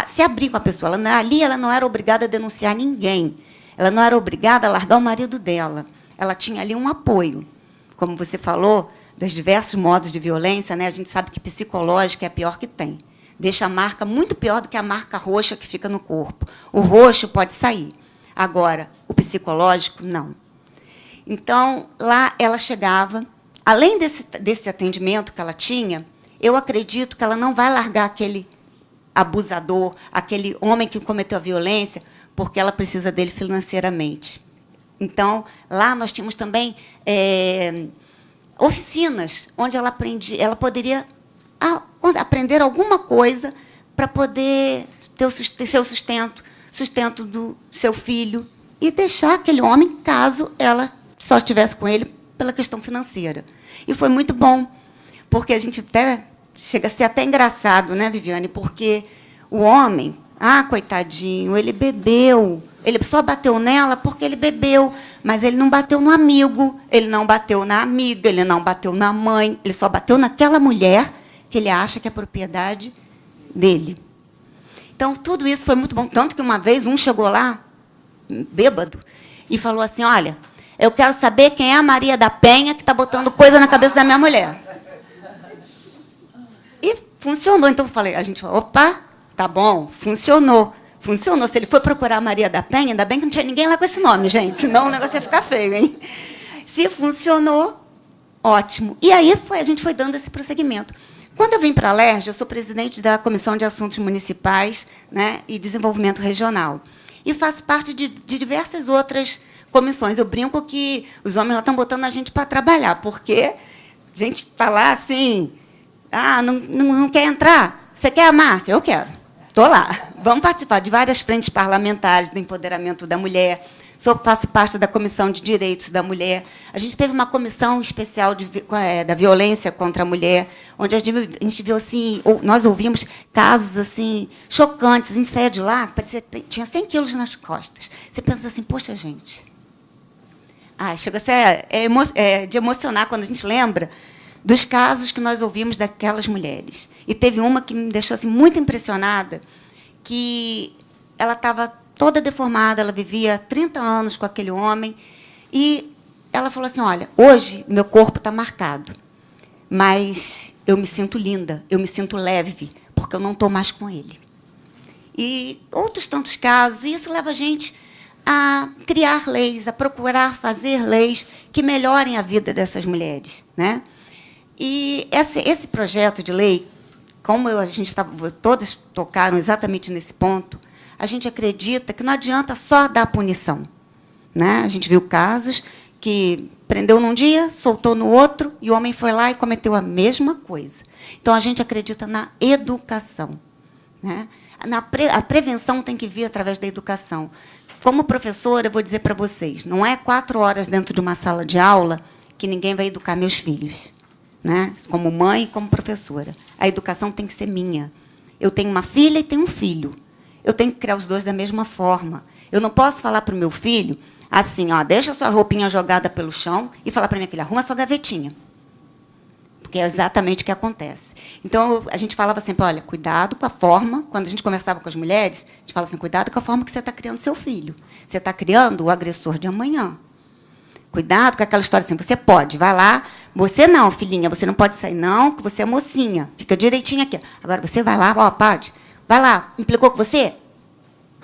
S4: se abrir com a pessoa. Ali ela não era obrigada a denunciar ninguém. Ela não era obrigada a largar o marido dela. Ela tinha ali um apoio. Como você falou, dos diversos modos de violência, né, a gente sabe que psicológica é a pior que tem. Deixa a marca muito pior do que a marca roxa que fica no corpo. O roxo pode sair. Agora, o psicológico, não. Então, lá ela chegava, além desse atendimento que ela tinha, eu acredito que ela não vai largar aquele abusador, aquele homem que cometeu a violência, porque ela precisa dele financeiramente. Então, lá nós tínhamos também oficinas, onde ela poderia aprender alguma coisa para poder ter seu sustento do seu filho, e deixar aquele homem, caso ela só estivesse com ele pela questão financeira. E foi muito bom, porque a gente chega a ser até engraçado, né, Viviane? Porque o homem, coitadinho, ele bebeu, Ele só bateu nela porque ele bebeu, mas ele não bateu no amigo, ele não bateu na amiga, ele não bateu na mãe, ele só bateu naquela mulher que ele acha que é propriedade dele. Então, tudo isso foi muito bom. Tanto que uma vez um chegou lá, bêbado, e falou assim, olha, eu quero saber quem é a Maria da Penha que está botando coisa na cabeça da minha mulher. E funcionou. Então, eu falei, a gente falou, opa, tá bom, funcionou. Funcionou. Se ele for procurar a Maria da Penha, ainda bem que não tinha ninguém lá com esse nome, gente, senão o negócio ia ficar feio, hein? Se funcionou, ótimo. E aí a gente foi dando esse prosseguimento. Quando eu vim para a LERJ, eu sou presidente da Comissão de Assuntos Municipais, né, e Desenvolvimento Regional. E faço parte de diversas outras comissões. Eu brinco que os homens lá estão botando a gente para trabalhar, porque a gente está lá assim, não quer entrar? Você quer, Márcia? Eu quero. Estou lá. Vamos participar de várias frentes parlamentares do empoderamento da mulher. Faço parte da Comissão de Direitos da Mulher. A gente teve uma comissão especial da violência contra a mulher, onde a gente viu assim, nós ouvimos casos assim chocantes. A gente saía de lá, parecia, tinha 100 quilos nas costas. Você pensa assim, poxa, gente. Chega a ser de emocionar quando a gente lembra dos casos que nós ouvimos daquelas mulheres. E teve uma que me deixou assim, muito impressionada, que ela estava toda deformada, ela vivia 30 anos com aquele homem, e ela falou assim, olha, hoje meu corpo está marcado, mas eu me sinto linda, eu me sinto leve, porque eu não estou mais com ele. E outros tantos casos, e isso leva a gente a criar leis, a procurar fazer leis que melhorem a vida dessas mulheres, né? E esse projeto de lei, como a gente todas tocaram exatamente nesse ponto, a gente acredita que não adianta só dar punição, né? A gente viu casos que prendeu num dia, soltou no outro, e o homem foi lá e cometeu a mesma coisa. Então, a gente acredita na educação, né? A prevenção tem que vir através da educação. Como professora, eu vou dizer para vocês, não é 4 horas dentro de uma sala de aula que ninguém vai educar meus filhos, né? Como mãe e como professora. A educação tem que ser minha. Eu tenho uma filha e tenho um filho. Eu tenho que criar os dois da mesma forma. Eu não posso falar para o meu filho assim, deixa a sua roupinha jogada pelo chão e falar para minha filha, arruma a sua gavetinha. Porque é exatamente o que acontece. Então, a gente falava sempre, olha, cuidado com a forma, quando a gente conversava com as mulheres, a gente falava assim, cuidado com a forma que você está criando seu filho. Você está criando o agressor de amanhã. Cuidado com aquela história assim, você pode, vai lá, você não, filhinha, você não pode sair não, que você é mocinha, fica direitinho aqui. Agora, você vai lá, pode, vai lá, implicou com você?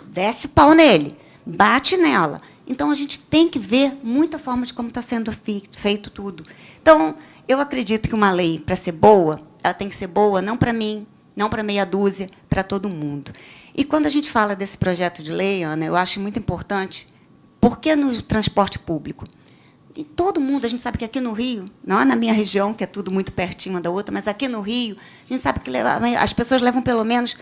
S4: Desce o pau nele, bate nela. Então, a gente tem que ver muita forma de como está sendo feito tudo. Então, eu acredito que uma lei, para ser boa, ela tem que ser boa não para mim, não para meia dúzia, para todo mundo. E quando a gente fala desse projeto de lei, Ana, eu acho muito importante, por que no transporte público? E todo mundo, a gente sabe que aqui no Rio, não é na minha região, que é tudo muito pertinho uma da outra, mas aqui no Rio, a gente sabe que as pessoas levam pelo menos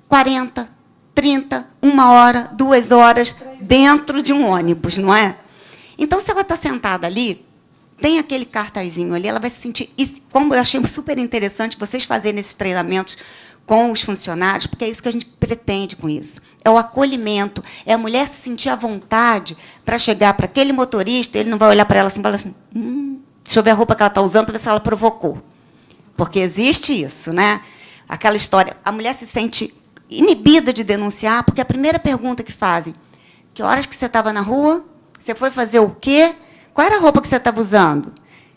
S4: 40, 30, 1 hora, 2 horas dentro de um ônibus, não é? Então, se ela está sentada ali, tem aquele cartazinho ali, ela vai se sentir... Como eu achei super interessante vocês fazerem esses treinamentos com os funcionários, porque é isso que a gente pretende com isso. É o acolhimento, é a mulher se sentir à vontade para chegar para aquele motorista, ele não vai olhar para ela assim e falar assim, deixa eu ver a roupa que ela está usando para ver se ela provocou. Porque existe isso, né? Aquela história, a mulher se sente inibida de denunciar, porque a primeira pergunta que fazem, que horas que você estava na rua? Você foi fazer o quê? Qual era a roupa que você estava usando?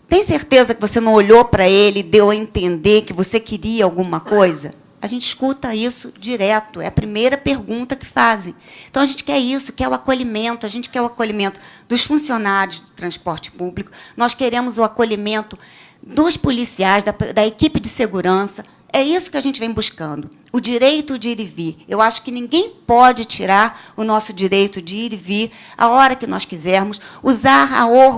S4: Tem certeza que você não olhou para ele e deu a entender que você queria alguma coisa? A gente escuta isso direto, é a primeira pergunta que fazem. Então, a gente quer isso, quer o acolhimento, a gente quer o acolhimento dos funcionários do transporte público, nós queremos o acolhimento dos policiais, da equipe de segurança. É isso que a gente vem buscando, o direito de ir e vir. Eu acho que ninguém pode tirar o nosso direito de ir e vir a hora que nós quisermos, usar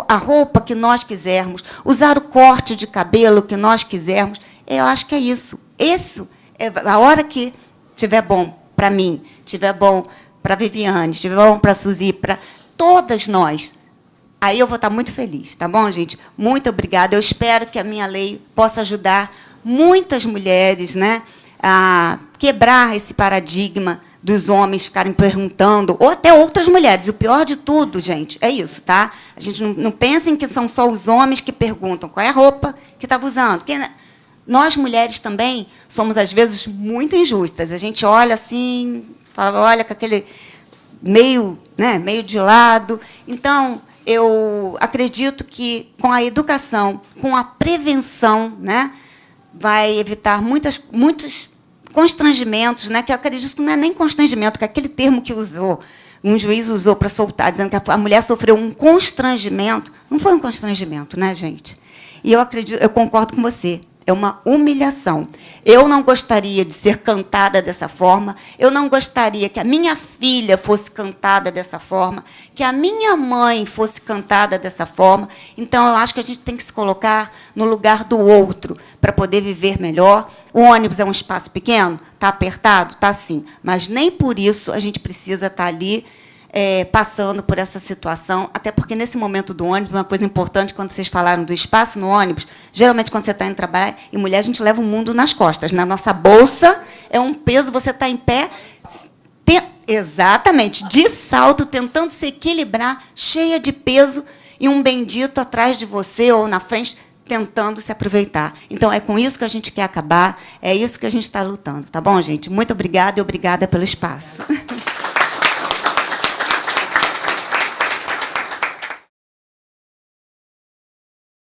S4: a roupa que nós quisermos, usar o corte de cabelo que nós quisermos. Eu acho que é isso. Isso é a hora que estiver bom para mim, estiver bom para a Viviane, estiver bom para a Suzy, para todas nós. Aí eu vou estar muito feliz, tá bom, gente? Muito obrigada. Eu espero que a minha lei possa ajudar muitas mulheres, né, a quebrar esse paradigma dos homens ficarem perguntando, ou até outras mulheres. E o pior de tudo, gente, é isso, tá? A gente não pensa em que são só os homens que perguntam qual é a roupa que estava usando. Porque nós, mulheres, também somos, às vezes, muito injustas. A gente olha assim, fala, olha, com aquele meio, né, meio de lado. Então, eu acredito que, com a educação, com a prevenção, né, vai evitar muitos constrangimentos, né, que eu acredito que não é nem constrangimento, que é aquele termo que um juiz usou para soltar, dizendo que a mulher sofreu um constrangimento. Não foi um constrangimento, né, gente? E eu concordo com você. É uma humilhação. Eu não gostaria de ser cantada dessa forma. Eu não gostaria que a minha filha fosse cantada dessa forma, que a minha mãe fosse cantada dessa forma. Então, eu acho que a gente tem que se colocar no lugar do outro para poder viver melhor. O ônibus é um espaço pequeno? Está apertado? Está sim. Mas nem por isso a gente precisa estar ali passando por essa situação, até porque, nesse momento do ônibus, uma coisa importante, quando vocês falaram do espaço no ônibus, geralmente, quando você está indo trabalhar, e mulher, a gente leva o mundo nas costas. Na nossa bolsa é um peso, você está em pé, exatamente, de salto, tentando se equilibrar, cheia de peso, e um bendito atrás de você ou na frente, tentando se aproveitar. Então, é com isso que a gente quer acabar, é isso que a gente está lutando. Tá bom, gente? Muito obrigada e obrigada pelo espaço.